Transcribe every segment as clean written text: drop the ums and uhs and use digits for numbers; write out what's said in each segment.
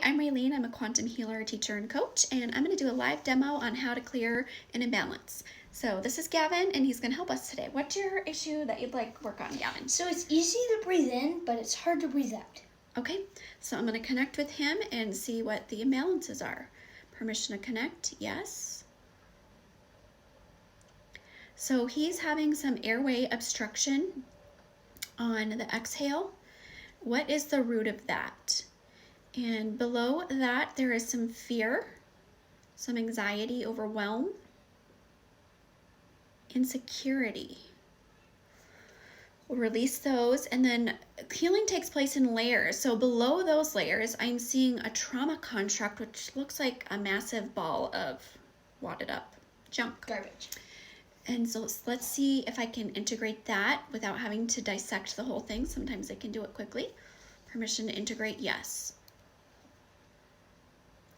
I'm Raylene. I'm a quantum healer, teacher, and coach, and I'm going to do a live demo on how to clear an imbalance. So this is Gavin, and he's going to help us today. What's your issue that you'd like work on, Gavin? So it's easy to breathe in, but it's hard to breathe out. Okay, so I'm going to connect with him and see what the imbalances are. Permission to connect, yes. So he's having some airway obstruction on the exhale. What is the root of that? And below that, there is some fear, some anxiety, overwhelm, insecurity. We'll release those, and then healing takes place in layers. So below those layers, I'm seeing a trauma construct, which looks like a massive ball of wadded up junk. Garbage. And so let's see if I can integrate that without having to dissect the whole thing. Sometimes I can do it quickly. Permission to integrate, yes.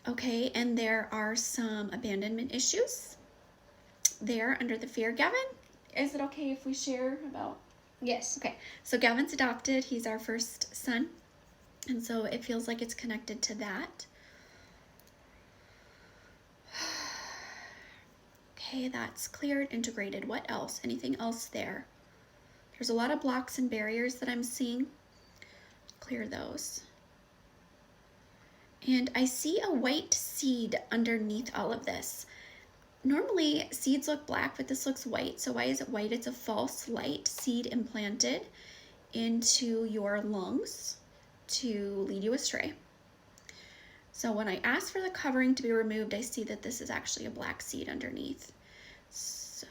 Okay, and there are some abandonment issues there under the fear. Gavin, is it okay if we share about? Yes. Okay, so Gavin's adopted. He's our first son, and so it feels like it's connected to that. Okay, that's cleared, integrated. What else? Anything else there? There's a lot of blocks and barriers that I'm seeing. Clear those. And I see a white seed underneath all of this. Normally seeds look black, but this looks white. So why is it white? It's a false light seed implanted into your lungs to lead you astray. So when I ask for the covering to be removed, I see that this is actually a black seed underneath. So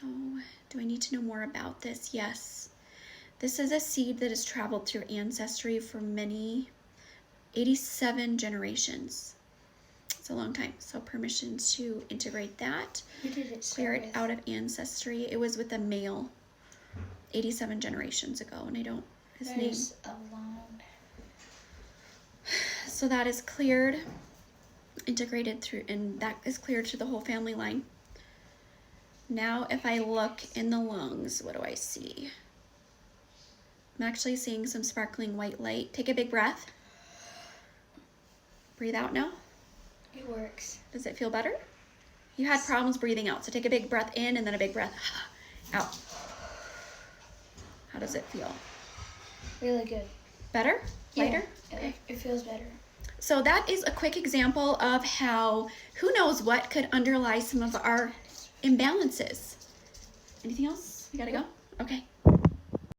do I need to know more about this? Yes. This is a seed that has traveled through ancestry for many 87 generations. It's a long time. So permission to integrate that. Who did it clear it out of ancestry. It was with a male 87 generations ago, and I don't his that name. Is a long. So that is cleared, integrated through, and that is cleared to the whole family line. Now if I look in the lungs, what do I see? I'm actually seeing some sparkling white light. Take a big breath. Breathe out now. It works. Does it feel better? You had problems breathing out, so take a big breath in and then a big breath out. How does it feel? Really good. Better? Lighter? Yeah, okay. It feels better. So that is a quick example of how, who knows what could underlie some of our imbalances. Anything else? We gotta go? Okay.